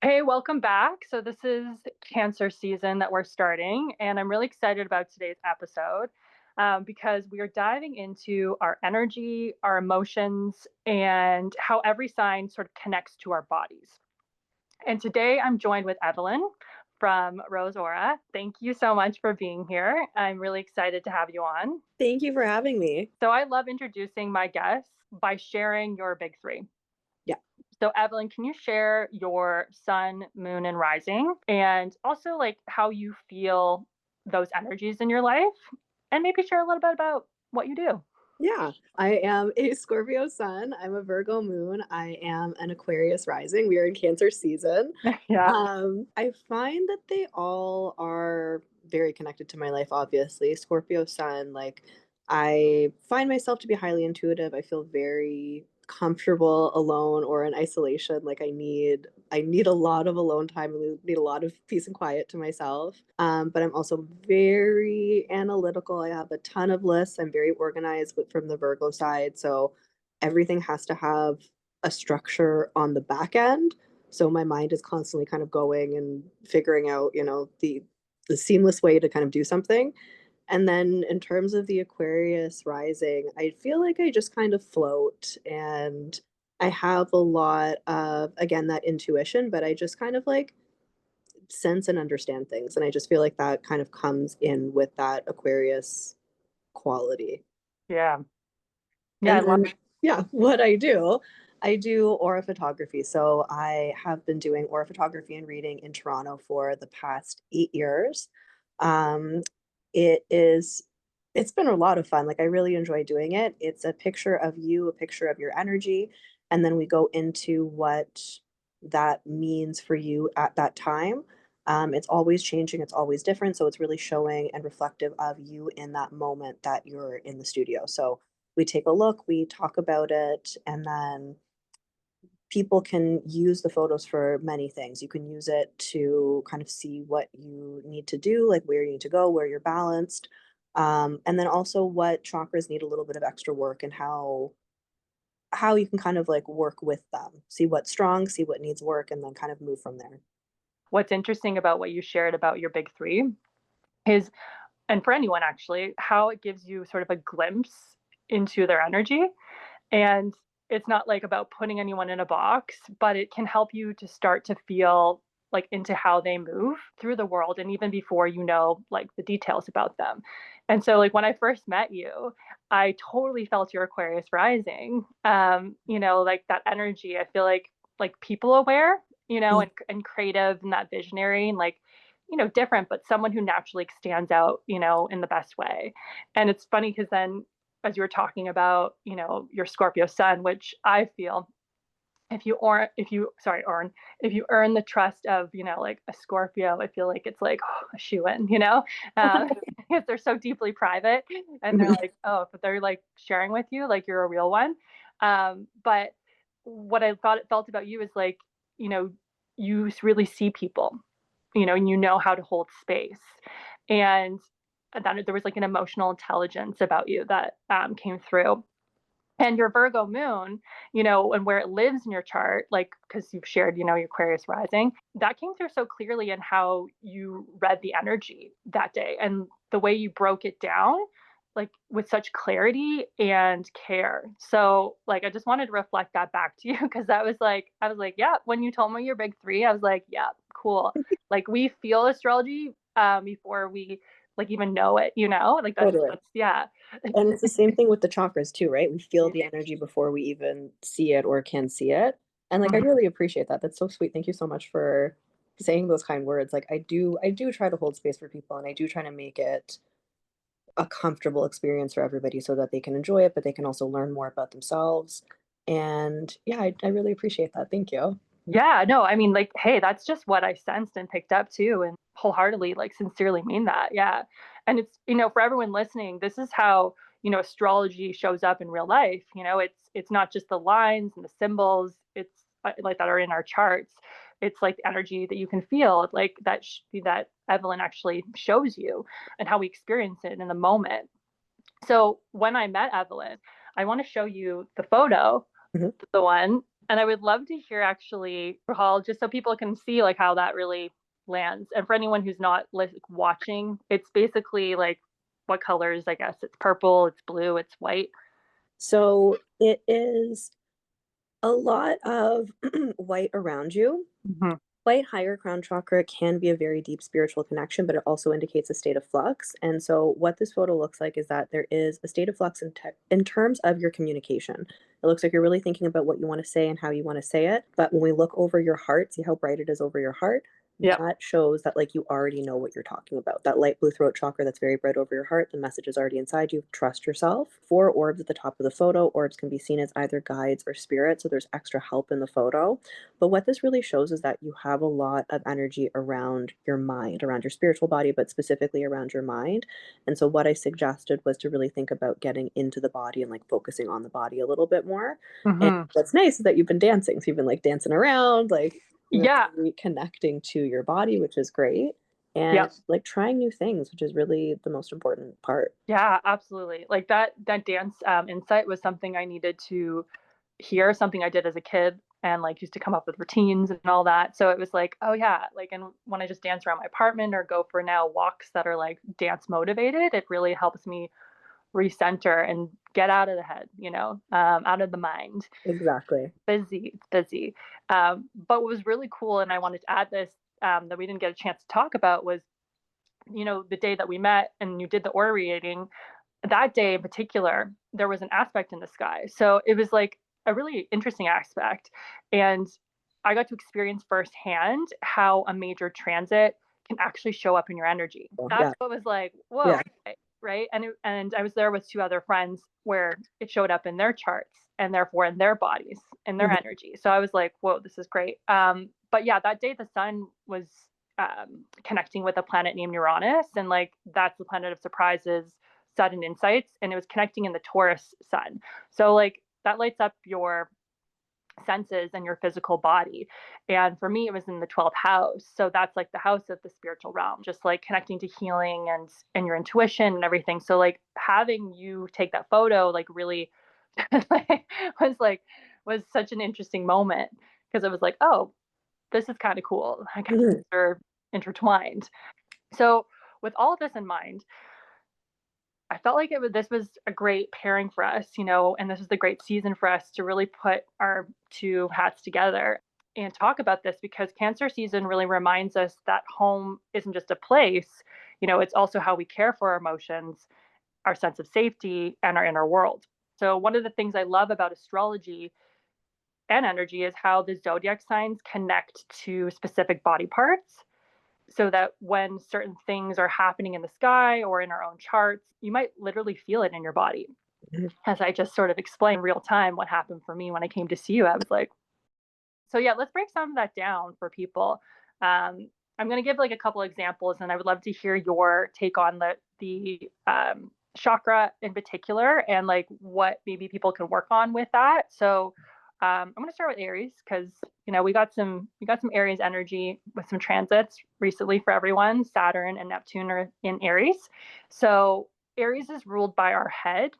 Hey, welcome back. So, this is Cancer season that we're starting, and I'm really excited about today's episode because we are diving into our energy, our emotions, and how every sign sort of connects to our bodies. And today I'm joined with Evelyn from Rose Aura. Thank you so much for being here. I'm really excited to have you on. Thank you for having me. So, I love introducing my guests by sharing your big three. Yeah. So, Evelyn, can you share your sun, moon, and rising, and also like how you feel those energies in your life, and maybe share a little bit about what you do? Yeah. I am a Scorpio sun. I'm a Virgo moon. I am an Aquarius rising. We are in Cancer season. Yeah. I find that they all are very connected to my life, obviously. Scorpio sun, like I find myself to be highly intuitive. I feel very comfortable alone or in isolation. Like I need a lot of alone time. I need a lot of peace and quiet to myself. But I'm also very analytical. I have a ton of lists. I'm very organized from the Virgo side. So everything has to have a structure on the back end. So my mind is constantly kind of going and figuring out, the seamless way to kind of do something. And then in terms of the Aquarius rising, I feel like I just kind of float and I have a lot of, again, that intuition, but I just kind of like sense and understand things. And I just feel like that kind of comes in with that Aquarius quality. Yeah. Yeah, I And love then, yeah, what I do aura photography. So I have been doing aura photography and reading in Toronto for the past 8 years. Um, it is, it's been a lot of fun. Like I really enjoy doing it. It's a picture of you, a picture of your energy, and then we go into what that means for you at that time. It's always changing, it's always different. So it's really showing and reflective of you in that moment that you're in the studio. So we take a look, we talk about it, and then people can use the photos for many things. You can use it to kind of see what you need to do, like where you need to go, where you're balanced, and then also what chakras need a little bit of extra work and how you can kind of like work with them. See what's strong, see what needs work, and then kind of move from there. what's interesting about what you shared about your big three is, and for anyone actually, how it gives you sort of a glimpse into their energy. And it's not like about putting anyone in a box, but it can help you to start to feel like into how they move through the world and even before you know like the details about them. And so like when I first met you, I totally felt your Aquarius rising. Like that energy, I feel like people aware, Mm. and creative and that visionary and like different, but someone who naturally stands out, in the best way. And it's funny because then as you were talking about, your Scorpio sun, which I feel if you earn the trust of, like a Scorpio, I feel like it's like a shoe in, because they're so deeply private and they're like, oh, but they're like sharing with you, like you're a real one. But what I thought it felt about you is like, you know, you really see people, and you know how to hold space. And that there was like an emotional intelligence about you that came through. And your Virgo moon, and where it lives in your chart, like because you've shared, your Aquarius rising, that came through so clearly in how you read the energy that day and the way you broke it down, like with such clarity and care. So, like, I just wanted to reflect that back to you because I was like, yeah, when you told me your big three, I was like, yeah, cool. Like, we feel astrology before we like even know it, like Totally. yeah. And it's the same thing with the chakras too, right? We feel the energy before we even see it or can see it. And like I Mhm. really appreciate that. That's so sweet. Thank you so much for saying those kind words. Like I do try to hold space for people and I do try to make it a comfortable experience for everybody so that they can enjoy it, but they can also learn more about themselves. And yeah, I really appreciate that. Thank you. Yeah, no, I mean, like, hey, that's just what I sensed and picked up too, and wholeheartedly, like, sincerely mean that. Yeah. And it's, for everyone listening, this is how, astrology shows up in real life. It's not just the lines and the symbols, it's like that are in our charts. It's like the energy that you can feel, like that Evelyn actually shows you and how we experience it in the moment. So when I met Evelyn, I want to show you the photo, Mhm. the one And I would love to hear actually, Rahal, just so people can see like how that really lands. And for anyone who's not like watching, it's basically like what colors, I guess. It's purple, it's blue, it's white. So it is a lot of white around you. Mm-hmm. White higher crown chakra can be a very deep spiritual connection, but it also indicates a state of flux. And so, what this photo looks like is that there is a state of flux in terms of your communication. It looks like you're really thinking about what you want to say and how you want to say it. But when we look over your heart, see how bright it is over your heart? Yep. That shows that like you already know what you're talking about. That light blue throat chakra that's very bright over your heart, the message is already inside you. Trust yourself. Four orbs at the top of the photo. Orbs can be seen as either guides or spirits, so there's extra help in the photo. But what this really shows is that you have a lot of energy around your mind, around your spiritual body, but specifically around your mind. And so what I suggested was to really think about getting into the body and like focusing on the body a little bit more. And Mm-hmm. what's nice is that you've been dancing. So you've been like dancing around, like Yeah. really connecting to your body, which is great. And Yep. like trying new things, which is really the most important part. Yeah, absolutely. Like that dance insight was something I needed to hear, something I did as a kid and like used to come up with routines and all that. So it was like, oh yeah, like and when I just dance around my apartment or go for now walks that are like dance motivated, it really helps me recenter and get out of the head, out of the mind. Exactly. Busy, busy. But what was really cool, and I wanted to add this that we didn't get a chance to talk about was, the day that we met and you did the aura reading, that day in particular, there was an aspect in the sky. So it was like a really interesting aspect. And I got to experience firsthand how a major transit can actually show up in your energy. So, That's yeah. what was like, whoa, Yeah. right? And I was there with two other friends where it showed up in their charts and therefore in their bodies and their Mhm. energy. So I was like, whoa, this is great. But yeah, that day the sun was connecting with a planet named Uranus, and like that's the planet of surprises, sudden insights, and it was connecting in the Taurus sun. So like that lights up your senses and your physical body. And for me, it was in the 12th house. So that's like the house of the spiritual realm, just like connecting to healing and your intuition and everything. So like having you take that photo like really was like was such an interesting moment because it was like, oh, this is kind of cool. I guess Mhm. they're intertwined. So with all of this in mind, I felt like this was a great pairing for us, and this is the great season for us to really put our two hats together and talk about this because Cancer season really reminds us that home isn't just a place, it's also how we care for our emotions, our sense of safety, and our inner world. So, one of the things I love about astrology and energy is how the zodiac signs connect to specific body parts so that when certain things are happening in the sky or in our own charts, you might literally feel it in your body. Mhm. As I just sort of explained real time what happened for me when I came to see you, I was like, so yeah, let's break some of that down for people. I'm going to give like a couple examples, and I would love to hear your take on the chakra in particular, and like what maybe people can work on with that. So I'm going to start with Aries because we got some Aries energy with some transits recently for everyone. Saturn and Neptune are in Aries, so Aries is ruled by our head,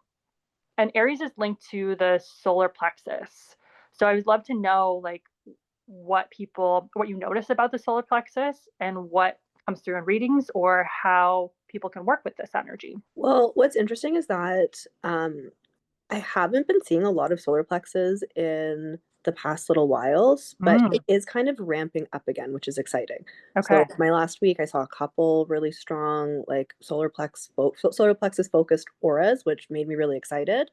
and Aries is linked to the solar plexus. So I would love to know like what you notice about the solar plexus and what comes through in readings or how people can work with this energy. Well, what's interesting is that I haven't been seeing a lot of solar plexes in the past little whiles, but Mm, it is kind of ramping up again, which is exciting. So okay. my last week, I saw a couple really strong like solar plexus focused auras, which made me really excited.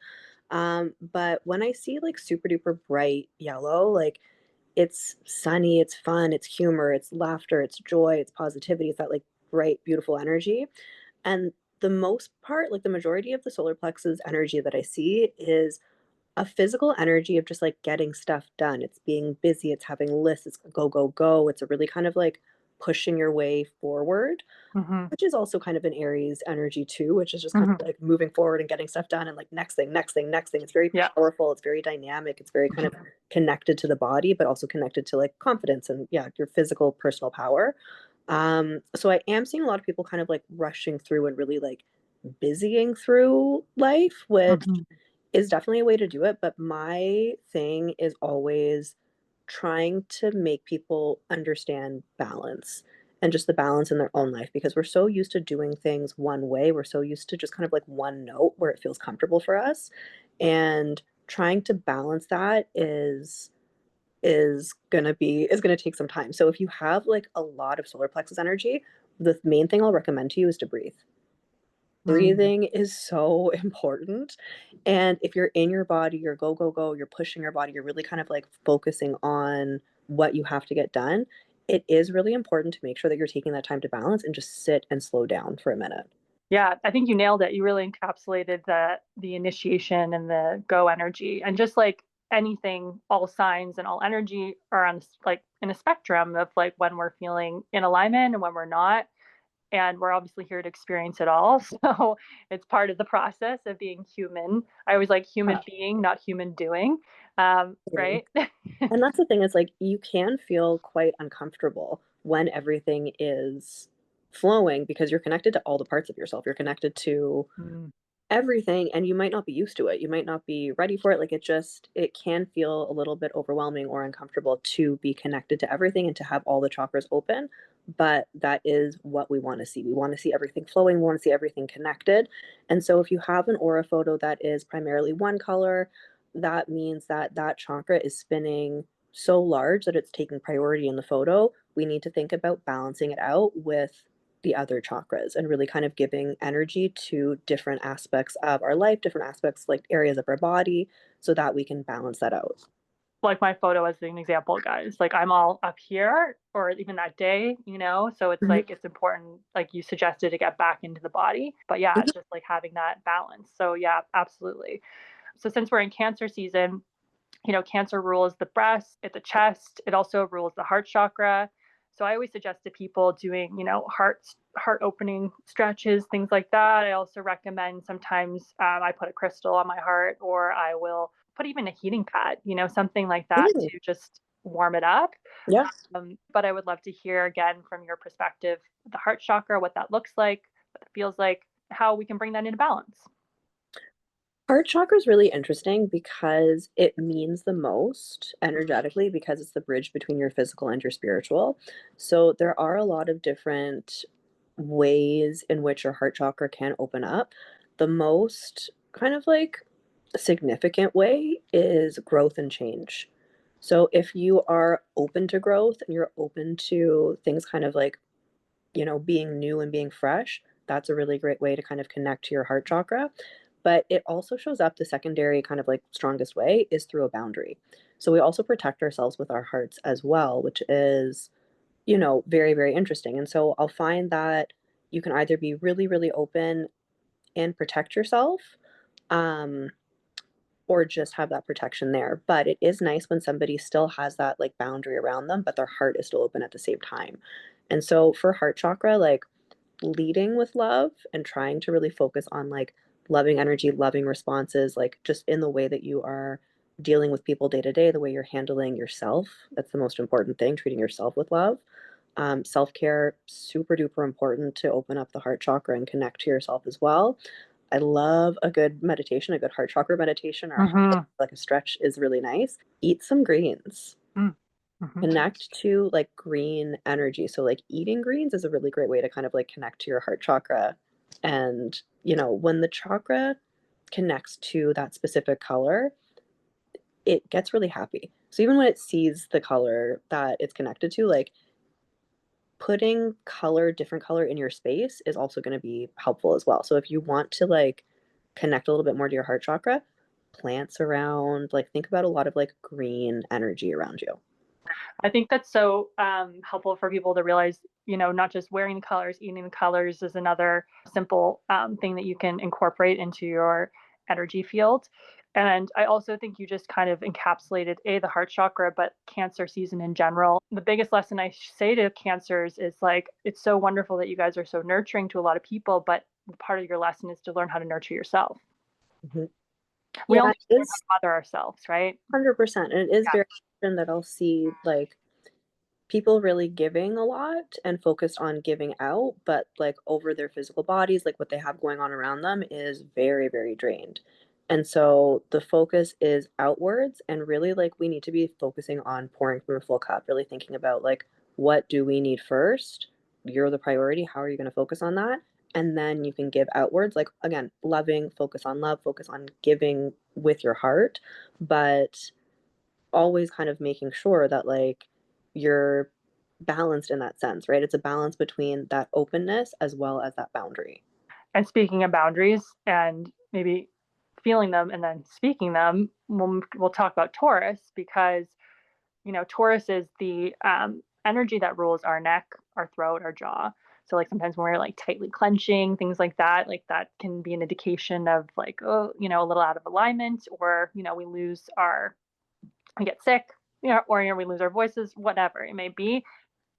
But when I see like super duper bright yellow, like it's sunny, it's fun, it's humor, it's laughter, it's joy, it's positivity, it's that like bright, beautiful energy. And the most part, like the majority of the solar plexus energy that I see is a physical energy of just like getting stuff done. It's being busy, it's having lists, it's go, go, go. It's a really kind of like pushing your way forward, Hmm. which is also kind of an Aries energy too, which is just kind Hmm. of like moving forward and getting stuff done and like next thing, next thing, next thing. It's very Yeah. powerful, it's very dynamic, it's very kind of connected to the body, but also connected to like confidence and yeah, your physical personal power. So I am seeing a lot of people kind of like rushing through and really like busying through life, which Hmm. is definitely a way to do it, but my thing is always trying to make people understand balance and just the balance in their own life because we're so used to doing things one way. We're so used to just kind of like one note where it feels comfortable for us. And trying to balance that is gonna take some time. So if you have like a lot of solar plexus energy, the main thing I'll recommend to you is to breathe. Mm. Breathing is so important. And if you're in your body, you're go, go, go, you're pushing your body, you're really kind of like focusing on what you have to get done. It is really important to make sure that you're taking that time to balance and just sit and slow down for a minute. Yeah, I think you nailed it. You really encapsulated the initiation and the go energy. And just like anything, all signs and all energy are on like in a spectrum of like when we're feeling in alignment and when we're not. And we're obviously here to experience it all. So it's part of the process of being human. I always like human being, not human doing. Right? And that's the thing is like you can feel quite uncomfortable when everything is flowing because you're connected to all the parts of yourself. You're connected to Mm. everything and you might not be used to it. You might not be ready for it. Like it can feel a little bit overwhelming or uncomfortable to be connected to everything and to have all the chakras open, but that is what we want to see. We want to see everything flowing, we want to see everything connected. And so if you have an aura photo that is primarily one color, that means that that chakra is spinning so large that it's taking priority in the photo. We need to think about balancing it out with the other chakras and really kind of giving energy to different aspects of our life, different aspects like areas of our body, so that we can balance that out. Like my photo as an example, guys. Like I'm all up here, or even that day, So it's Mhm, like it's important, like you suggested, to get back into the body. But yeah, mhm. it's just like having that balance. So yeah, absolutely. So since we're in Cancer season, Cancer rules the breast, the chest. It also rules the heart chakra. So I always suggest to people doing, heart opening stretches, things like that. I also recommend sometimes I put a crystal on my heart, or I will put even a heating pad, something like that Mm, to just warm it up. yeah. But I would love to hear again from your perspective, the heart chakra, what that looks like, what it feels like, how we can bring that into balance. Heart chakra is really interesting because it means the most energetically because it's the bridge between your physical and your spiritual. So there are a lot of different ways in which your heart chakra can open up. The most kind of like significant way is growth and change. So if you are open to growth and you're open to things kind of like, being new and being fresh, that's a really great way to kind of connect to your heart chakra. But it also shows up the secondary kind of like strongest way is through a boundary. So we also protect ourselves with our hearts as well, which is, very, very interesting. And so I'll find that you can either be really, really open and protect yourself, um, or just have that protection there. But it is nice when somebody still has that like boundary around them, but their heart is still open at the same time. And so for heart chakra, like leading with love and trying to really focus on like loving energy, loving responses, like just in the way that you are dealing with people day to day, the way you're handling yourself. That's the most important thing, treating yourself with love. Self care, super duper important to open up the heart chakra and connect to yourself as well. I love a good meditation, a good heart chakra meditation or Mm-hmm. like a stretch is really nice. Eat some greens. Mm-hmm. Connect to like green energy. So like eating greens is a really great way to kind of like connect to your heart chakra. And, when the chakra connects to that specific color, it gets really happy. So even when it sees the color that it's connected to, like putting color, different color in your space is also going to be helpful as well. So if you want to like connect a little bit more to your heart chakra, plants around, like think about a lot of like green energy around you. I think that's so helpful for people to realize, not just wearing the colors, eating the colors is another simple thing that you can incorporate into your energy field. And I also think you just kind of encapsulated the heart chakra, but Cancer season in general. The biggest lesson I say to Cancers is like, it's so wonderful that you guys are so nurturing to a lot of people, but part of your lesson is to learn how to nurture yourself. Mhm. We Yeah, only it learn how is to mother ourselves, right? 100%. And it is Yeah. very often that I'll see like people really giving a lot and focused on giving out, but like over their physical bodies, like what they have going on around them is very, very drained. And so the focus is outwards, and really like we need to be focusing on pouring from a full cup, really thinking about like what do we need first? You're the priority. How are you going to focus on that? And then you can give outwards, like again, loving, focus on love, focus on giving with your heart, but always kind of making sure that like you're balanced in that sense, right? It's a balance between that openness as well as that boundary. And speaking of boundaries and maybe feeling them and then speaking them, we'll talk about Taurus because, Taurus is the energy that rules our neck, our throat, our jaw. So like sometimes when we're like tightly clenching, things like that can be an indication of like, oh, a little out of alignment, or, we get sick, or we lose our voices, whatever it may be.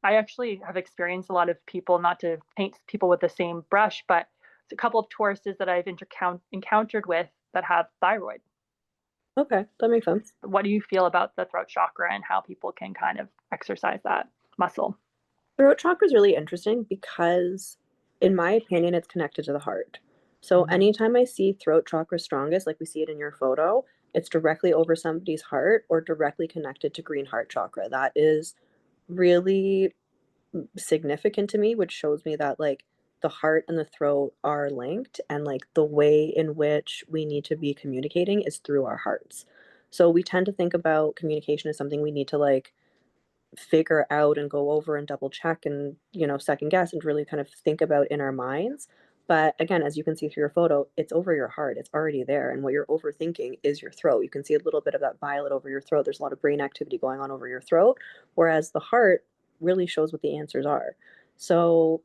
I actually have experienced a lot of people, not to paint people with the same brush, but it's a couple of Tauruses that I've encountered with that have thyroid. Okay, that makes sense. What do you feel about the throat chakra and how people can kind of exercise that muscle? Throat chakra is really interesting because, in my opinion, it's connected to the heart. So Mm-hmm. anytime I see throat chakra strongest, like we see it in your photo, it's directly over somebody's heart or directly connected to green heart chakra. That is really significant to me, which shows me that like the heart and the throat are linked, and like the way in which we need to be communicating is through our hearts. So we tend to think about communication as something we need to like figure out and go over and double check and, second guess and really kind of think about in our minds. But again, as you can see through your photo, it's over your heart. It's already there. And what you're overthinking is your throat. You can see a little bit of that violet over your throat. There's a lot of brain activity going on over your throat, whereas the heart really shows what the answers are. So,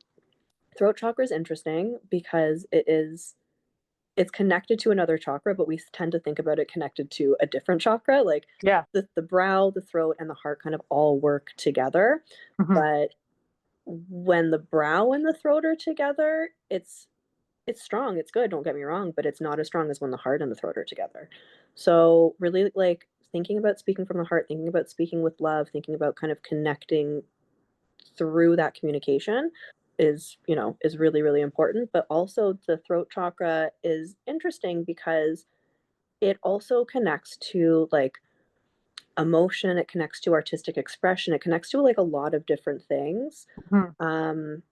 throat chakra is interesting because it's connected to another chakra, but we tend to think about it connected to a different chakra. Like Yeah. the brow, the throat, and the heart kind of all work together. Mm-hmm. But when the brow and the throat are together, it's strong. It's good. Don't get me wrong, but it's not as strong as when the heart and the throat are together. So really, like thinking about speaking from the heart, thinking about speaking with love, thinking about kind of connecting through that communication is really really important. But also the throat chakra is interesting because it also connects to like emotion, it connects to artistic expression, it connects to like a lot of different things. Mm-hmm. um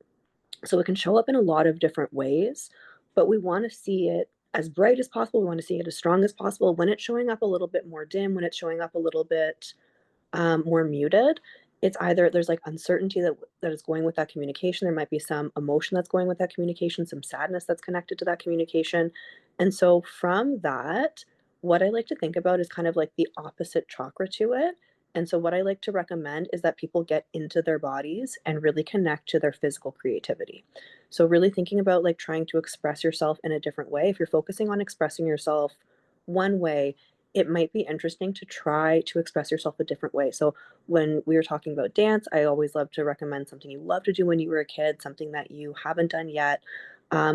so it can show up in a lot of different ways, but we want to see it as bright as possible, we want to see it as strong as possible. When it's showing up a little bit more dim, when it's showing up a little bit more muted, it's either there's like uncertainty that is going with that communication. There might be some emotion that's going with that communication, some sadness that's connected to that communication. And so from that, what I like to think about is kind of like the opposite chakra to it. And so what I like to recommend is that people get into their bodies and really connect to their physical creativity. So really thinking about like trying to express yourself in a different way. If you're focusing on expressing yourself one way, it might be interesting to try to express yourself a different way. So when we were talking about dance, I always love to recommend something you loved to do when you were a kid, something that you haven't done yet.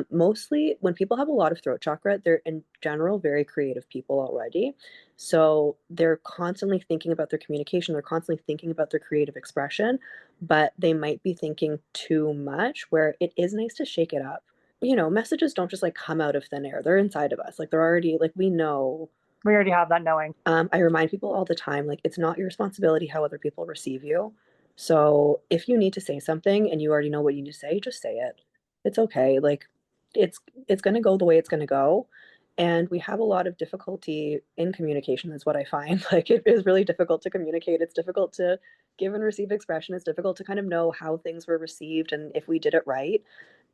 Mostly when people have a lot of throat chakra, they're in general very creative people already. So they're constantly thinking about their communication, they're constantly thinking about their creative expression, but they might be thinking too much, where it is nice to shake it up. Messages don't just like come out of thin air. They're inside of us. Like they're already like we know. We already have that knowing. I remind people all the time, like, it's not your responsibility how other people receive you. So if you need to say something and you already know what you need to say, just say it. It's okay. Like, it's it's going to go the way it's going to go. And we have a lot of difficulty in communication, is what I find. Like, it is really difficult to communicate. It's difficult to give and receive expression. It's difficult to kind of know how things were received and if we did it right.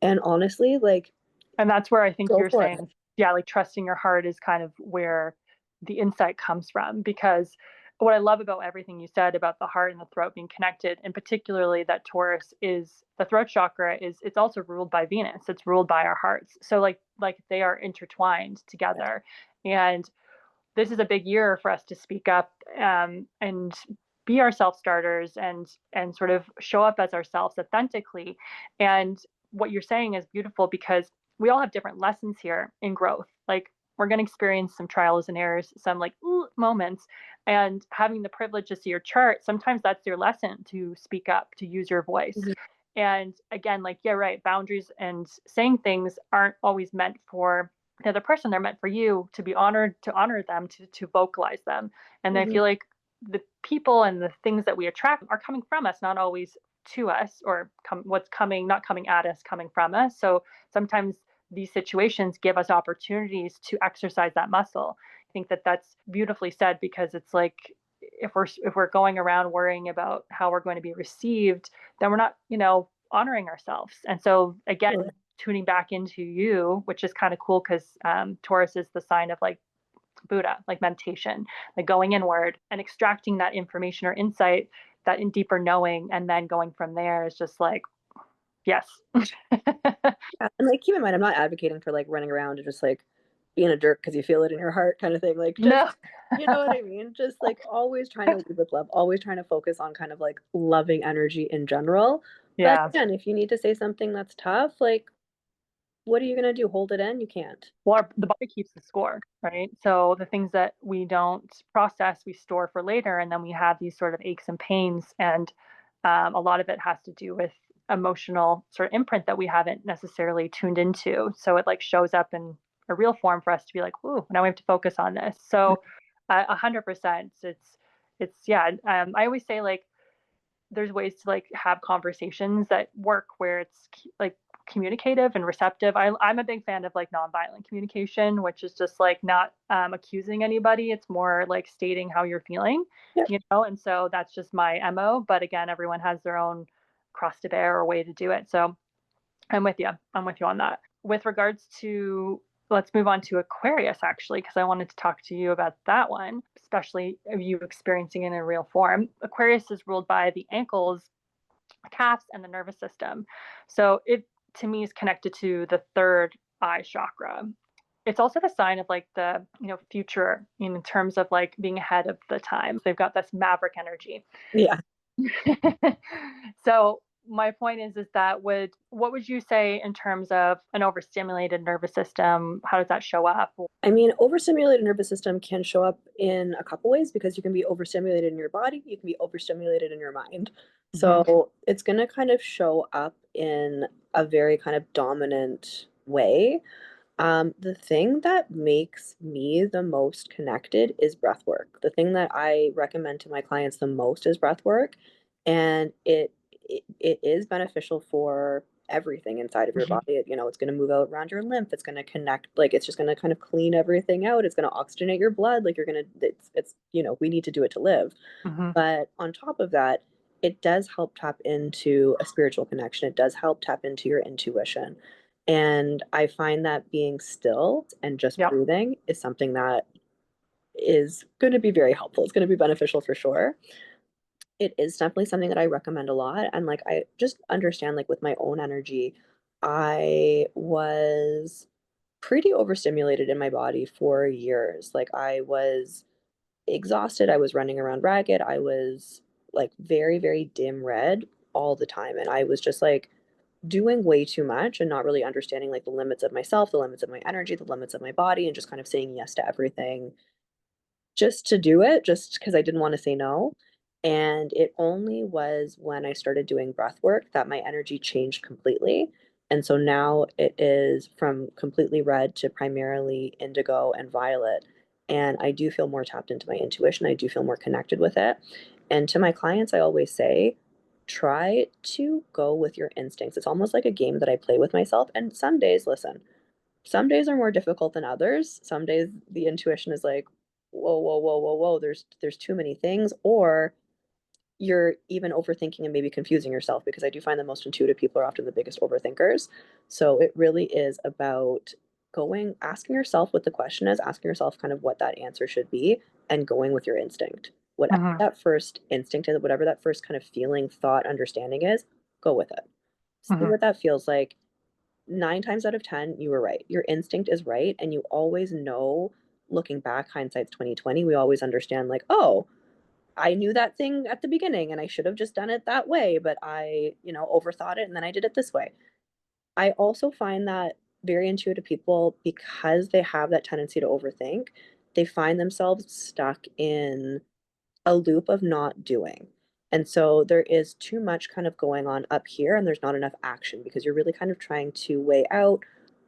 And honestly, like, And that's where I think go you're for it. saying, yeah, like trusting your heart is kind of where the insight comes from. Because what I love about everything you said about the heart and the throat being connected, and particularly that Taurus is the throat chakra is it's also ruled by Venus. It's ruled by our hearts. So like they are intertwined together. And this is a big year for us to speak up and be our self starters and sort of show up as ourselves authentically. And what you're saying is beautiful because we all have different lessons here in growth. Like we're going to experience some trials and errors, some like moments, and having the privilege to see your chart. Sometimes that's your lesson to speak up, to use your voice. Mhm. And again, like, yeah, right, boundaries and saying things aren't always meant for the other person. They're meant for you to be honored, to honor them, to vocalize them. And I Mm-hmm. feel like the people and the things that we attract are coming from us, not always to us, or what's coming, not coming at us, coming from us. So sometimes these situations give us opportunities to exercise that muscle. I think that that's beautifully said, because it's like, if we're going around worrying about how we're going to be received, then we're not, honoring ourselves. And so again, tuning back into you, which is kind of cool, because Taurus is the sign of like Buddha, like meditation, like going inward and extracting that information or insight, that in deeper knowing, and then going from there is just like, yes. Yeah, and like keep in mind, I'm not advocating for like running around and just like being a jerk because you feel it in your heart kind of thing. Like just, No. you know what I mean? Just like always trying to lead with love, always trying to focus on kind of like loving energy in general. But Yeah. again, if you need to say something that's tough, like what are you gonna do? Hold it in? You can't. Well, the body keeps the score, right? So the things that we don't process, we store for later, and then we have these sort of aches and pains. And a lot of it has to do with emotional sort of imprint that we haven't necessarily tuned into. So it like shows up in a real form for us to be like, ooh, now we have to focus on this. So 100%, it's yeah. I always say like there's ways to like have conversations that work where it's like communicative and receptive. I'm a big fan of like nonviolent communication, which is just like not accusing anybody. It's more like stating how you're feeling, Yep. and so that's just my MO. But again, everyone has their own cross to bear or way to do it. So I'm with you. I'm with you on that. With regards to, let's move on to Aquarius, actually, because I wanted to talk to you about that one, especially you experiencing it in a real form. Aquarius is ruled by the ankles, calves, and the nervous system. So it, to me, is connected to the third eye chakra. It's also the sign of like the future in terms of like being ahead of the times. They've got this maverick energy. Yeah. So my point is that what would you say in terms of an overstimulated nervous system? How does that show up? I mean, overstimulated nervous system can show up in a couple ways because you can be overstimulated in your body, you can be overstimulated in your mind. Mm-hmm. So it's going to kind of show up in a very kind of dominant way. The thing that makes me the most connected is breath work. The thing that I recommend to my clients the most is breath work, and it is beneficial for everything inside of your Mm-hmm. body. It's going to move out around your lymph. It's going to connect, like it's just going to kind of clean everything out. It's going to oxygenate your blood. Like you're going to, we need to do it to live. Mm-hmm. But on top of that, it does help tap into a spiritual connection. It does help tap into your intuition. And I find that being still and just Yep. breathing is something that is going to be very helpful. It's going to be beneficial for sure. It is definitely something that I recommend a lot. And like, I just understand, like, with my own energy, I was pretty overstimulated in my body for years. Like, I was exhausted. I was running around ragged. I was like very, very dim red all the time. And I was just like doing way too much and not really understanding like the limits of myself, the limits of my energy, the limits of my body, and just kind of saying yes to everything just to do it, just because I didn't want to say no. And it only was when I started doing breath work that my energy changed completely. And so now it is from completely red to primarily indigo and violet. And I do feel more tapped into my intuition. I do feel more connected with it. And to my clients, I always say, try to go with your instincts. It's almost like a game that I play with myself. And some days, listen, some days are more difficult than others. Some days the intuition is like, whoa, whoa, whoa, whoa, whoa, there's too many things, or you're even overthinking and maybe confusing yourself, because I do find the most intuitive people are often the biggest overthinkers. So it really is about asking yourself what the question is, asking yourself kind of what that answer should be, and going with your instinct. Whatever Mm-hmm. that first instinct is, whatever that first kind of feeling, thought, understanding is, go with it. See Mm-hmm. what that feels like. 9 times out of 10, you were right. Your instinct is right. And you always know, looking back, hindsight's 2020, we always understand, like, oh, I knew that thing at the beginning and I should have just done it that way, but I, overthought it and then I did it this way. I also find that very intuitive people, because they have that tendency to overthink, they find themselves stuck in a loop of not doing. And so there is too much kind of going on up here and there's not enough action, because you're really kind of trying to weigh out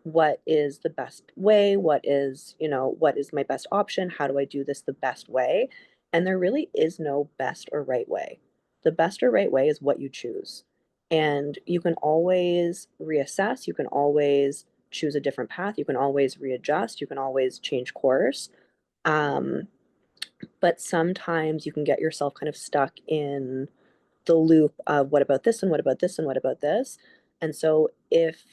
what is the best way, what is, what is my best option, how do I do this the best way? And there really is no best or right way. The best or right way is what you choose. And you can always reassess, you can always choose a different path, you can always readjust, you can always change course. Um, but sometimes you can get yourself kind of stuck in the loop of what about this and what about this and what about this. And so if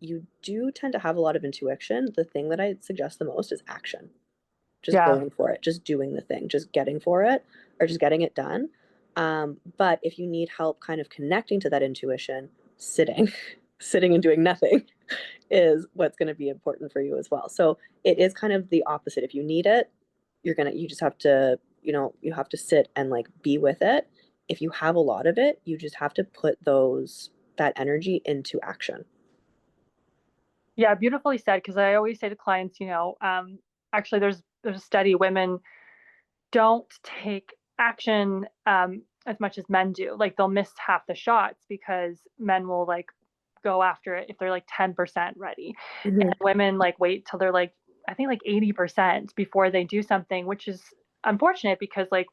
you do tend to have a lot of intuition, the thing that I suggest the most is action. Just Yeah. going for it, just doing the thing, just getting for it, or just getting it done. But if you need help kind of connecting to that intuition, sitting, sitting and doing nothing is what's going to be important for you as well. So it is kind of the opposite. If you need it, you just have to, you have to sit and like be with it. If you have a lot of it, you just have to put that energy into action. Yeah, beautifully said. Because I always say to clients, actually, there's a study, women don't take action as much as men do. Like they'll miss half the shots because men will like go after it if they're like 10% ready. Mm-hmm. And women like wait till they're like, I think like 80% before they do something, which is unfortunate because like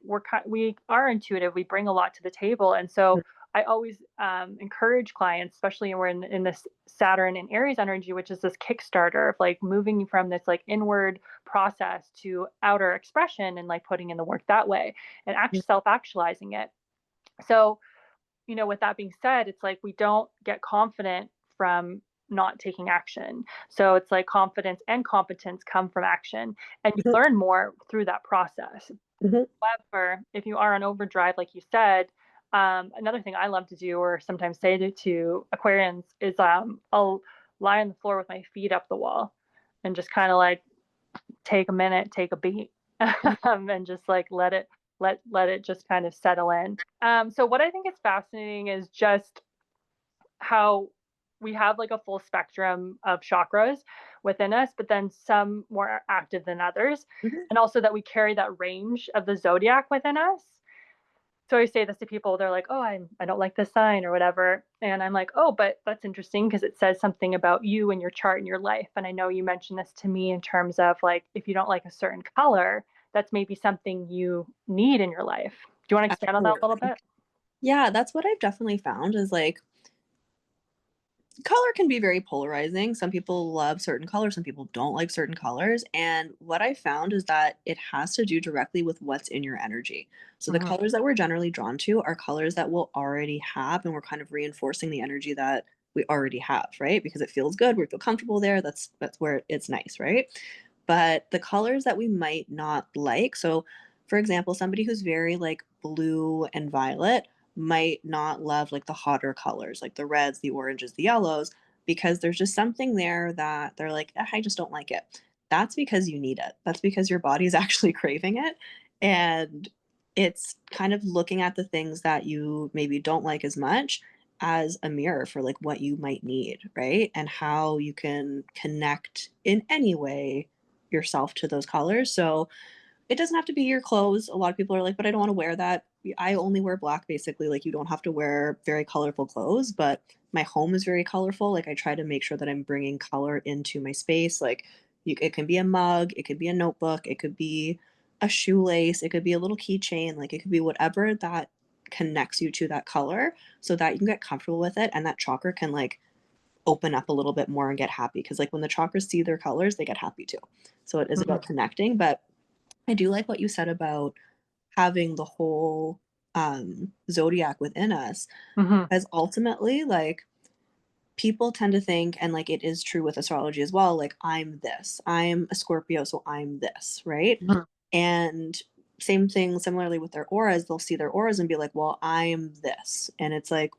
we are intuitive, we bring a lot to the table. And so I always encourage clients, especially when we're in this Saturn and Aries energy, which is this Kickstarter of like moving from this like inward process to outer expression and like putting in the work that way and self-actualizing it. So, with that being said, it's like we don't get confident from not taking action. So it's like confidence and competence come from action, and you Mm-hmm. learn more through that process. Mm-hmm. However, if you are on overdrive, like you said, another thing I love to do or sometimes say to Aquarians is I'll lie on the floor with my feet up the wall and just kind of like take a minute, take a beat, and just like let it just kind of settle in. So what I think is fascinating is just how we have like a full spectrum of chakras within us, but then some more active than others, Mm-hmm. and also that we carry that range of the zodiac within us. So I say this to people, they're like, "Oh, I don't like this sign or whatever," and I'm like, "Oh, but that's interesting because it says something about you and your chart and your life." And I know you mentioned this to me in terms of like if you don't like a certain color, that's maybe something you need in your life. Do you want to expand on that a little Absolutely. bit? Yeah, that's what I've definitely found is like color can be very polarizing. Some people love certain colors, some people don't like certain colors. And what I found is that it has to do directly with what's in your energy. So the Mm-hmm. colors that we're generally drawn to are colors that we'll already have, and we're kind of reinforcing the energy that we already have, right? Because it feels good, we feel comfortable there. That's where it's nice, right? But the colors that we might not like, so for example, somebody who's very like blue and violet might not love like the hotter colors, like the reds, the oranges, the yellows, because there's just something there that they're like, I just don't like it. That's because you need it. That's because your body is actually craving it. And it's kind of looking at the things that you maybe don't like as much as a mirror for like what you might need, right? And how you can connect in any way yourself to those colors. So it doesn't have to be your clothes. A lot of people are like, but I don't want to wear that. I only wear black basically. Like, you don't have to wear very colorful clothes, but my home is very colorful. Like, I try to make sure that I'm bringing color into my space. Like, it can be a mug, it could be a notebook, it could be a shoelace, it could be a little keychain. Like, it could be whatever that connects you to that color so that you can get comfortable with it and that chakra can like open up a little bit more and get happy. Because, like, when the chakras see their colors, they get happy too. So it is about connecting. But I do like what you said about having the whole zodiac within us, Mm-hmm. as ultimately, like, people tend to think, and like it is true with astrology as well, like, I'm this, I'm a Scorpio, so I'm this, right? Mm-hmm. And same thing, similarly with their auras, they'll see their auras and be like, well, I'm this. And it's like,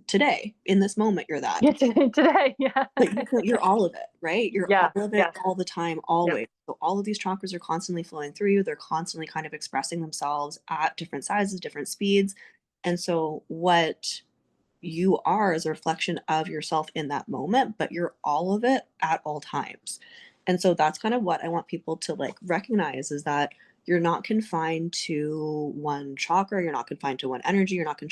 today, in this moment, you're that. Yeah, today, yeah, But you're all of it, right? You're all yeah, of it yeah, all the time, yeah. always. So all of these chakras are constantly flowing through you. They're constantly kind of expressing themselves at different sizes, different speeds. And so what you are is a reflection of yourself in that moment, but you're all of it at all times. And so that's kind of what I want people to like recognize is that you're not confined to one chakra, you're not confined to one energy, you're not One,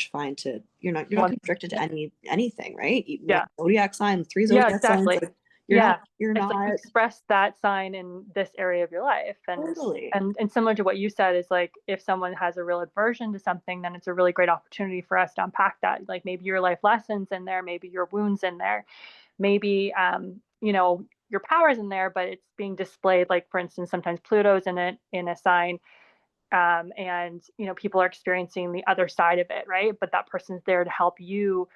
constricted to anything, right? One yeah, zodiac sign, three yeah, zodiac signs, exactly. like Yeah. you're It's like you not express that sign in this area of your life. And totally. similar to what you said is like if someone has a real aversion to something, then it's a really great opportunity for us to unpack that. Like maybe your life lessons in there, maybe your wounds in there, maybe your powers in there, but it's being displayed. Like for instance, sometimes Pluto's in a sign, and people are experiencing the other side of it, right? But that person's there to help you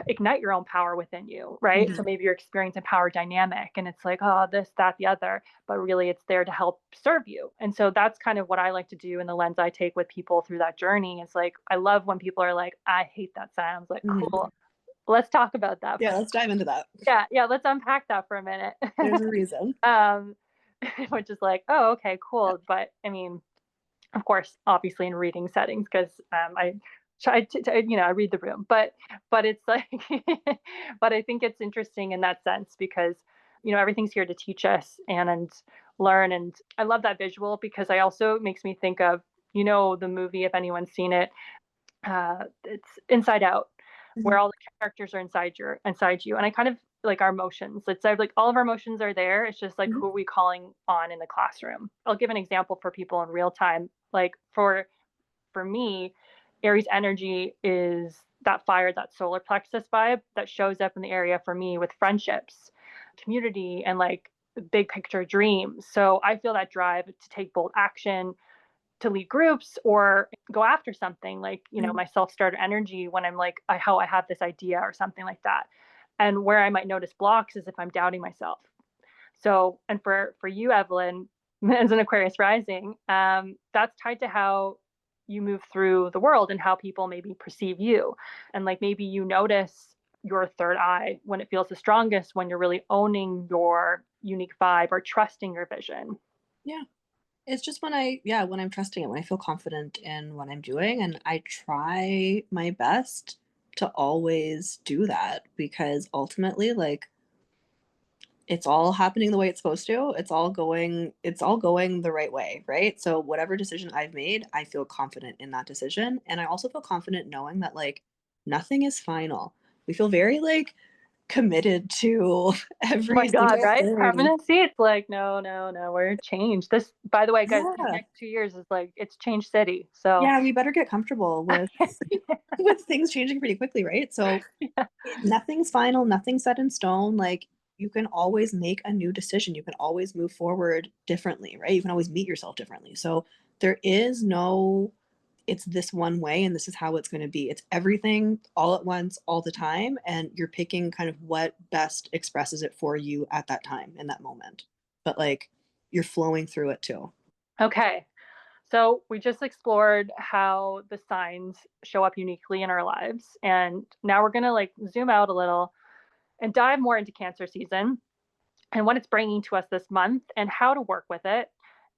ignite your own power within you, right? Mhm. So maybe you're experiencing power dynamic and it's like, oh, this, that, the other, but really it's there to help serve you. And so that's kind of what I like to do in the lens I take with people through that journey. It's like, I love when people are like, I hate that sign. I was like, Mhm. cool, let's talk about that. Yeah, let's dive into that. Yeah, yeah, let's unpack that for a minute. There's a reason. um, which is like, oh, okay, cool. But I mean, of course, obviously in reading settings, because I try I read the room, but it's like, but I think it's interesting in that sense because everything's here to teach us and learn, and I love that visual because I also makes me think of the movie, if anyone's seen it, it's Inside Out, where Mhm. all the characters are inside you, and I kind of like our emotions. It's like all of our emotions are there. It's just like Mhm. who are we calling on in the classroom. I'll give an example for people in real time. Like for me, Aries energy is that fire, that solar plexus vibe that shows up in the area for me with friendships, community, and like big picture dreams. So I feel that drive to take bold action, to lead groups or go after something like Mhm. my self-starter energy when I'm like how I have this idea or something like that. And where I might notice blocks is if I'm doubting myself. So, and for you, Evelyn, as an Aquarius rising, that's tied to how you move through the world and how people maybe perceive you. And like maybe you notice your third eye when it feels the strongest, when you're really owning your unique vibe or trusting your vision. Yeah. It's just when when I'm trusting it, when I feel confident in what I'm doing, and I try my best to always do that because ultimately, like, it's all happening the way it's supposed to. It's all going the right way, right? So whatever decision I've made, I feel confident in that decision, and I also feel confident knowing that like nothing is final. We feel very like committed to Oh my every God, single right? thing. Permanency. It's like, no, no, no, we're changed. This, by the way, guys, these Yeah. next 2 years is like, it's changed city. So, Yeah, we better get comfortable with with things changing pretty quickly, right? So yeah. nothing's final, nothing's set in stone. Like you can always make a new decision. You can always move forward differently, right? You can always meet yourself differently. So there is no, it's this one way and this is how it's going to be. It's everything all at once, all the time. And you're picking kind of what best expresses it for you at that time in that moment. But like you're flowing through it too. Okay. So we just explored how the signs show up uniquely in our lives. And now we're going to like zoom out a little and dive more into Cancer season and what it's bringing to us this month and how to work with it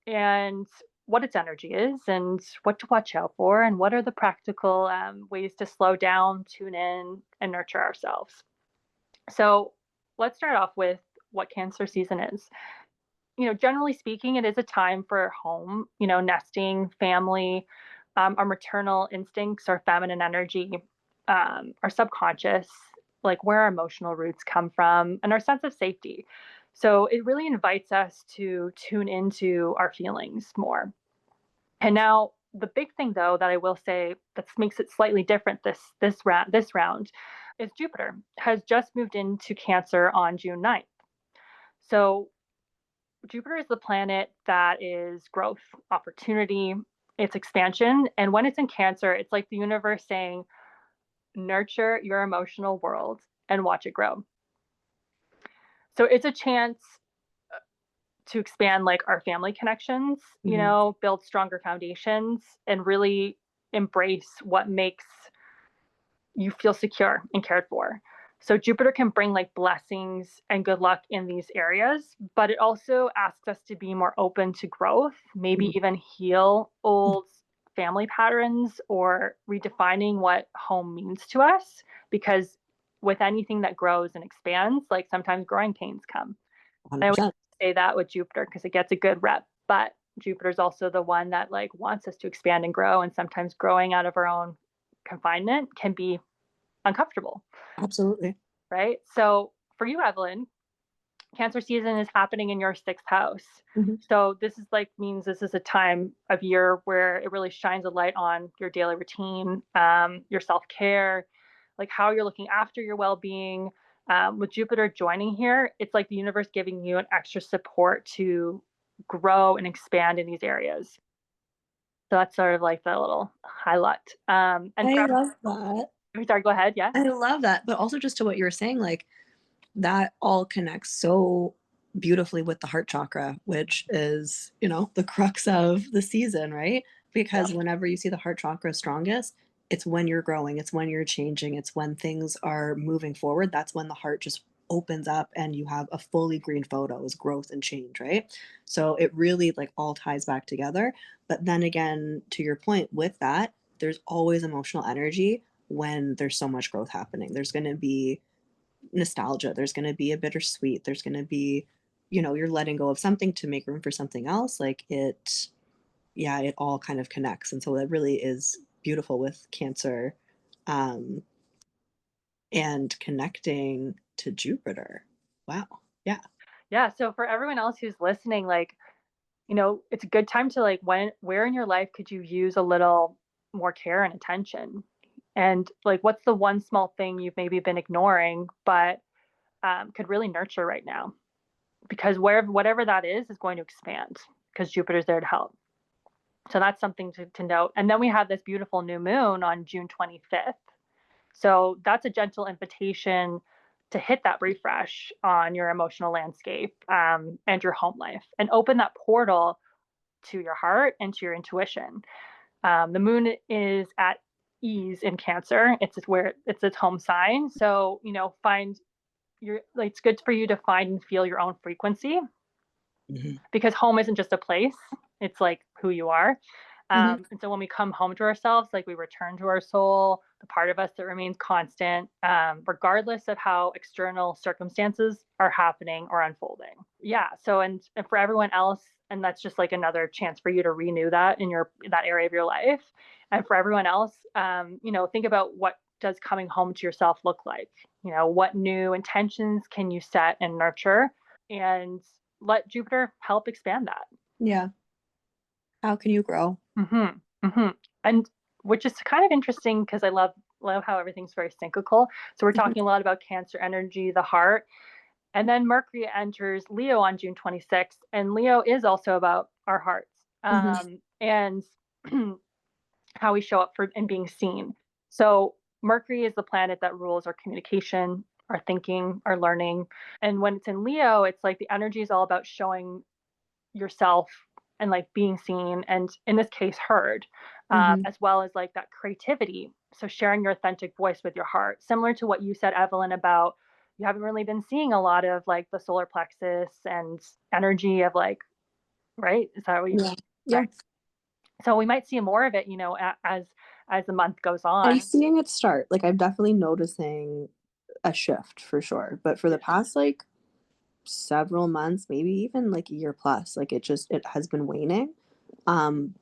and what its energy is and what to watch out for and what are the practical ways to slow down, tune in, and nurture ourselves. So let's start off with what Cancer season is. Generally speaking, it is a time for home, nesting, family, our maternal instincts, our feminine energy, our subconscious, like where our emotional roots come from, and our sense of safety. So it really invites us to tune into our feelings more. And now the big thing though that I will say that makes it slightly different this round is Jupiter has just moved into Cancer on June 9th. So Jupiter is the planet that is growth, opportunity, it's expansion. And when it's in Cancer, it's like the universe saying, nurture your emotional world and watch it grow. So it's a chance to expand like our family connections, Mhm. build stronger foundations and really embrace what makes you feel secure and cared for. So Jupiter can bring like blessings and good luck in these areas, but it also asks us to be more open to growth, maybe Mhm. even heal old family patterns or redefining what home means to us because with anything that grows and expands, like sometimes growing pains come. I always 100%. say that with Jupiter because it gets a good rep, but Jupiter's also the one that like wants us to expand and grow and sometimes growing out of our own confinement can be uncomfortable, Absolutely. right? So for you, Evelyn, Cancer season is happening in your sixth house. Mhm. So this is like means this is a time of year where it really shines a light on your daily routine, your self-care, like how you're looking after your well-being. With Jupiter joining here, it's like the universe giving you an extra support to grow and expand in these areas. So that's sort of like the little highlight. And I for love that. sorry, go ahead. Yeah. I love that. But also just to what you were saying, like that all connects so beautifully with the heart chakra, which is, the crux of the season, right? Yeah. Because whenever you see the heart chakra strongest, it's when you're growing, it's when you're changing, it's when things are moving forward. That's when the heart just opens up and you have a fully green photo is growth and change, right? So it really like all ties back together. But then again, to your point with that, there's always emotional energy when there's so much growth happening. There's going to be nostalgia, there's going to be a bittersweet, there's going to be, you're letting go of something to make room for something else. Like it, yeah, it all kind of connects. And so that really is beautiful with Cancer, um, and connecting to Jupiter. Wow. Yeah. Yeah. So for everyone else who's listening, like, it's a good time to like where in your life could you use a little more care and attention? And like, what's the one small thing you've maybe been ignoring, but could really nurture right now? Because whatever that is going to expand because Jupiter's there to help. So that's something to note. And then we have this beautiful new moon on June 25th. So that's a gentle invitation to hit that refresh on your emotional landscape, and your home life and open that portal to your heart and to your intuition. The moon is at ease in Cancer. It's where it's its home sign. So, find your, like, it's good for you to find and feel your own frequency Hmm. because home isn't just a place, it's like who you are. Hmm. And so when we come home to ourselves, like we return to our soul, the part of us that remains constant, regardless of how external circumstances are happening or unfolding. Yeah. So, and for everyone else, and that's just like another chance for you to renew that in that area of your life. And for everyone else, think about what does coming home to yourself look like? What new intentions can you set and nurture? And let Jupiter help expand that. Yeah. How can you grow? Mm-hmm. Mm-hmm. And which is kind of interesting because I love how everything's very cyclical. So we're Hmm. talking a lot about Cancer energy, the heart, and then Mercury enters Leo on June 26th, and Leo is also about our hearts, Hmm. and how we show up for and being seen. So Mercury is the planet that rules our communication, our thinking, our learning, and when it's in Leo, it's like the energy is all about showing yourself and like being seen and in this case heard, Hmm. as well as like that creativity, so sharing your authentic voice with your heart, similar to what you said, Evelyn, about you haven't really been seeing a lot of like the solar plexus and energy of like, right, is that what you, Yeah. Yeah. right? So we might see more of it, as the month goes I'm on. seeing it start. Like I'm definitely noticing a shift for sure. But for the Yeah. past like several months, maybe even like a year plus, like it has been waning. Um,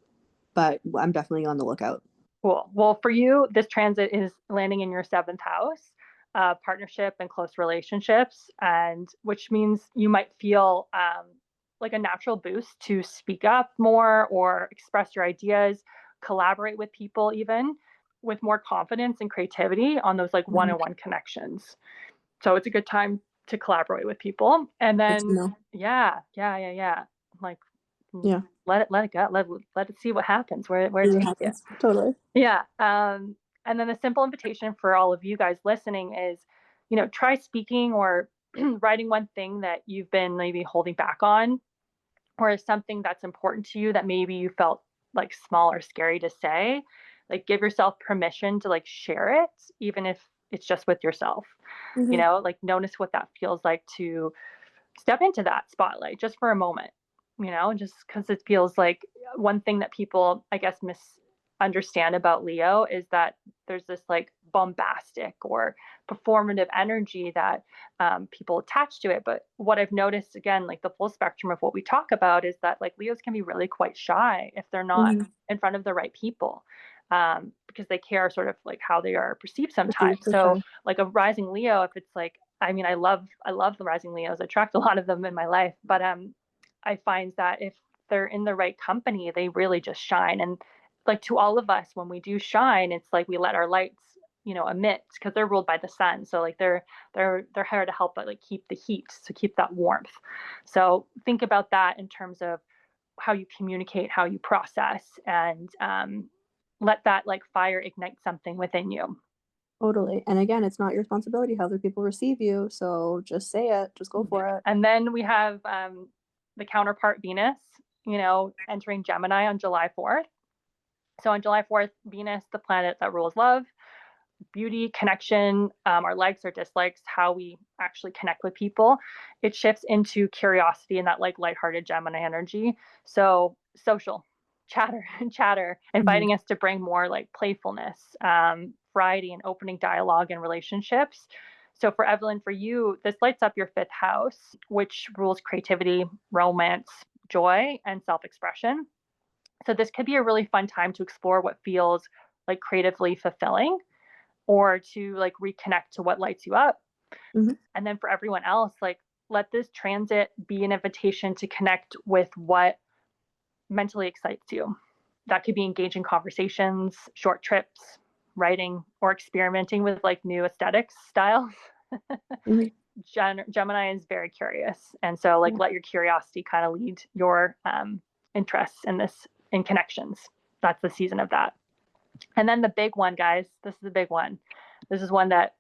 but I'm definitely on the lookout. Cool. Well, for you, this transit is landing in your seventh house, partnership and close relationships, and which means you might feel like a natural boost to speak up more or express your ideas, collaborate with people, even with more confidence and creativity on those like Mhm. one-on-one connections. So it's a good time to collaborate with people. And Good to then, know. yeah. Like, Yeah, let it go. Let it see what happens, where see it what takes you. happens. Totally. Yeah. And then the simple invitation for all of you guys listening is, try speaking or writing one thing that you've been maybe holding back on, or something that's important to you that maybe you felt like small or scary to say. Like, give yourself permission to like share it, even if it's just with yourself. Hmm. Like notice what that feels like to step into that spotlight just for a moment, just because it feels like one thing that people, I guess, misunderstand about Leo is that there's this like bombastic or performative energy that people attach to it. But what I've noticed, again, like the full spectrum of what we talk about, is that like Leos can be really quite shy if they're not Hmm. in front of the right people. Because they care sort of like how they are perceived I see sometimes. for So, sure. like a rising Leo, if it's like I mean, I love the rising Leos. I attract a lot of them in my life, but I find that if they're in the right company, they really just shine. And like to all of us, when we do shine, it's like we let our lights, emit because they're ruled by the sun. So like they're here to help, but like keep the heat, to keep that warmth. So think about that in terms of how you communicate, how you process, and let that like fire ignite something within you. Totally. And again, it's not your responsibility how other people receive you. So just say it, just go for it. And then we have the counterpart Venus, entering Gemini on July 4th. So on July 4th, Venus, the planet that rules love, beauty, connection, our likes or dislikes, how we actually connect with people, it shifts into curiosity and that like lighthearted Gemini energy. So social, chatter and chatter, Mhm. inviting us to bring more like playfulness, variety, and opening dialogue in relationships. So for Evelyn, for you, this lights up your fifth house, which rules creativity, romance, joy, and self-expression. So this could be a really fun time to explore what feels like creatively fulfilling, or to like reconnect to what lights you up. Mhm. And then for everyone else, like let this transit be an invitation to connect with what mentally excites you. That could be engaging conversations, short trips, writing, or experimenting with like new aesthetics styles. Mhm. Gemini is very curious. And so like Yeah. let your curiosity kind of lead your interests in this, in connections. That's the season of that. And then the big one, guys, this is the big one. This is one that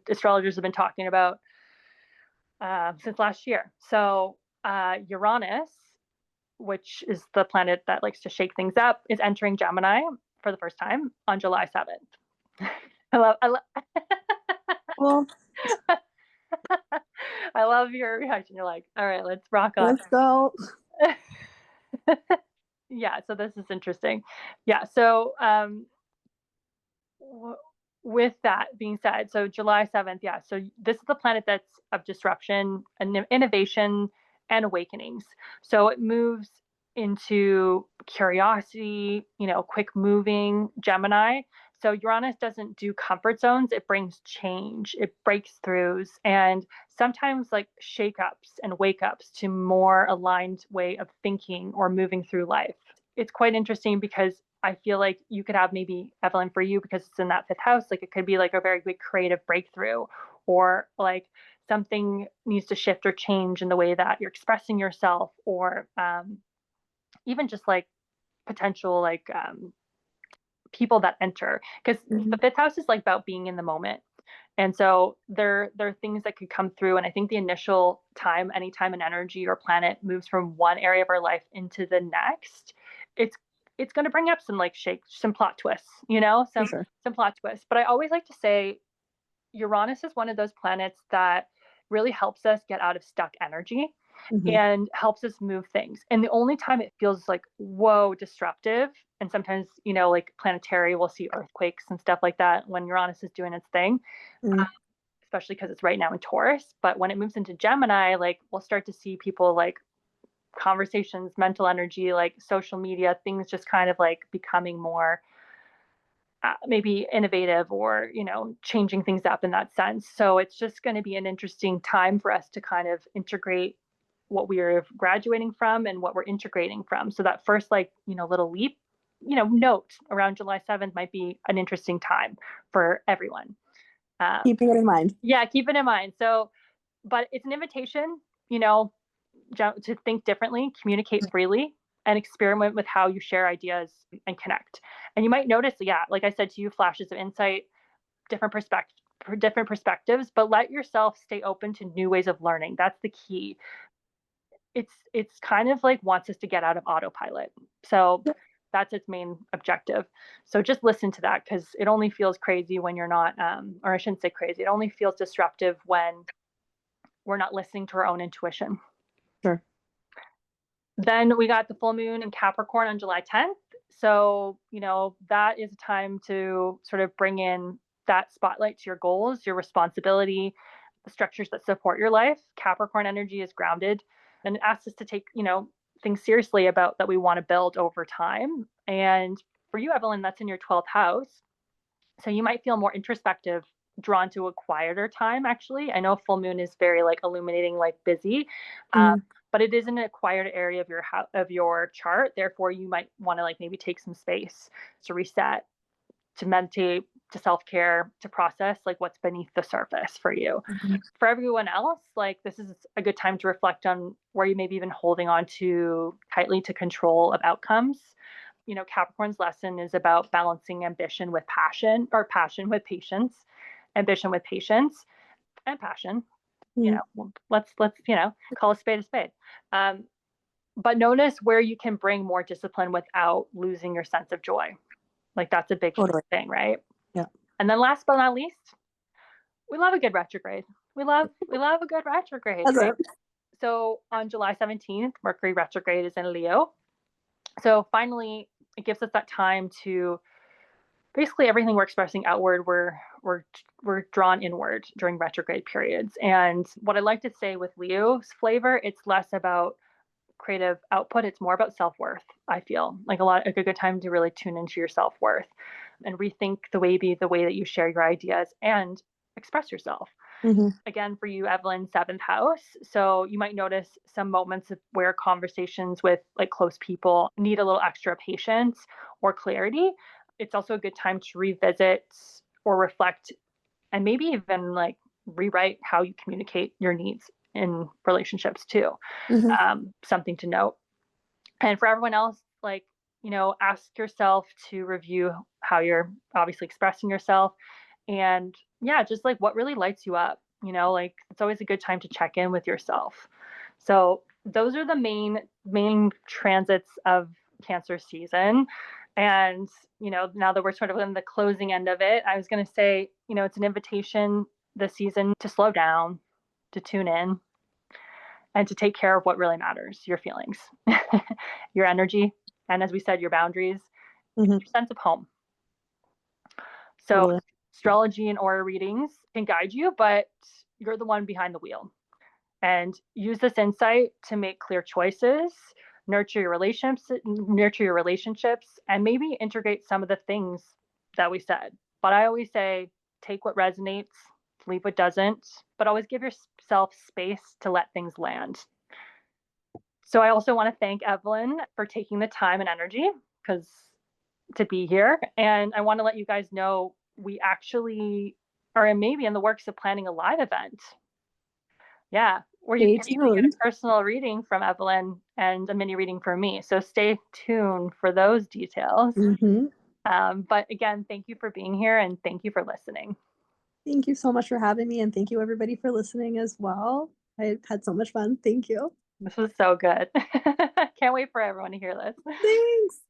astrologers have been talking about since last year. So Uranus, which is the planet that likes to shake things up, is entering Gemini for the first time on July 7th. I love Well, I love your reaction. You're like, all right, let's rock on. let's go. Yeah, so this is interesting. Yeah, so with that being said, so July 7th, yeah, so this is the planet that's of disruption and innovation and awakenings. So it moves into curiosity, quick moving Gemini. So Uranus doesn't do comfort zones, it brings change, it breaks throughs, and sometimes like shakeups and wake ups to more aligned way of thinking or moving through life. It's quite interesting because I feel like you could have, maybe Evelyn, for you, because it's in that fifth house, like it could be like a very big creative breakthrough, or like something needs to shift or change in the way that you're expressing yourself, or even just like potential like people that enter, because the Mhm. fifth house is like about being in the moment. And so there are things that could come through. And I think the initial time, anytime an energy or planet moves from one area of our life into the next, it's it's going to bring up some like shake, some plot twists, For sure. some plot twists. But I always like to say Uranus is one of those planets that really helps us get out of stuck energy Mhm. and helps us move things. And the only time it feels like, whoa, disruptive, and sometimes, like planetary, we'll see earthquakes and stuff like that when Uranus is doing its thing, Mhm. especially because it's right now in Taurus. But when it moves into Gemini, like we'll start to see people like conversations, mental energy, like social media, things just kind of like becoming more maybe innovative, or changing things up in that sense. So it's just going to be an interesting time for us to kind of integrate what we're graduating from and what we're integrating from. So that first like little leap, note around July 7th might be an interesting time for everyone. Keeping it in mind. Yeah, keep it in mind. So, but it's an invitation, you know to think differently, communicate freely, and experiment with how you share ideas and connect. And you might notice, yeah, like I said to you, flashes of insight, different different perspectives, but let yourself stay open to new ways of learning. That's the key. It's kind of like wants us to get out of autopilot. So that's its main objective. So just listen to that, because it only feels crazy when you're not, or I shouldn't say crazy. It only feels disruptive when we're not listening to our own intuition. Sure. Then we got the full moon in Capricorn on July 10th. So, that is a time to sort of bring in that spotlight to your goals, your responsibility, the structures that support your life. Capricorn energy is grounded, and it asks us to take, things seriously about that we want to build over time. And for you, Evelyn, that's in your 12th house. So you might feel more introspective drawn to a quieter time, actually. I know full moon is very like illuminating, like busy, Mhm. but it is in a quieter area of your chart. Therefore, you might want to like maybe take some space to reset, to meditate, to self-care, to process like what's beneath the surface for you. Mhm. For everyone else, like this is a good time to reflect on where you may be even holding on too tightly to control of outcomes. Capricorn's lesson is about balancing ambition with passion, or passion with patience, ambition with patience, and passion. Mhm. Let's call a spade a spade. Um, but notice where you can bring more discipline without losing your sense of joy. Like that's a big Totally. thing, right? Yeah. And then last but not least, we love a good retrograde. We love a good retrograde, That's right? it. So on July 17th, Mercury retrograde is in Leo. So finally, it gives us that time to basically everything we're expressing outward, we're drawn inward during retrograde periods. And what I like to say with Leo's flavor, it's less about creative output, it's more about self-worth. I feel like a good time to really tune into your self-worth and rethink the way that you share your ideas and express yourself. Mhm. Again, for you, Evelyn, seventh house. So you might notice some moments where conversations with like close people need a little extra patience or clarity. It's also a good time to revisit or reflect and maybe even like rewrite how you communicate your needs in relationships too. Mhm. Something to note. And for everyone else, like, ask yourself to review how you're obviously expressing yourself. And yeah, just like what really lights you up, like it's always a good time to check in with yourself. So those are the main transits of Cancer season. And, now that we're sort of in the closing end of it, I was going to say, it's an invitation this season to slow down, to tune in, and to take care of what really matters, your feelings, your energy, and as we said, your boundaries, Mhm. your sense of home. So, Totally. astrology and aura readings can guide you, but you're the one behind the wheel. And use this insight to make clear choices, nurture your relationships, and maybe integrate some of the things that we said. But I always say, take what resonates, leave what doesn't, but always give yourself space to let things land. So I also want to thank Evelyn for taking the time and energy because to be here. And I want to let you guys know we actually are maybe in the works of planning a live event. Yeah, where you Stay can even get a tuned. personal reading from Evelyn and a mini reading from me. So stay tuned for those details. Mhm. But again, thank you for being here and thank you for listening. Thank you so much for having me, and thank you everybody for listening as well. I had so much fun. Thank you. This was so good. Can't wait for everyone to hear this. Thanks.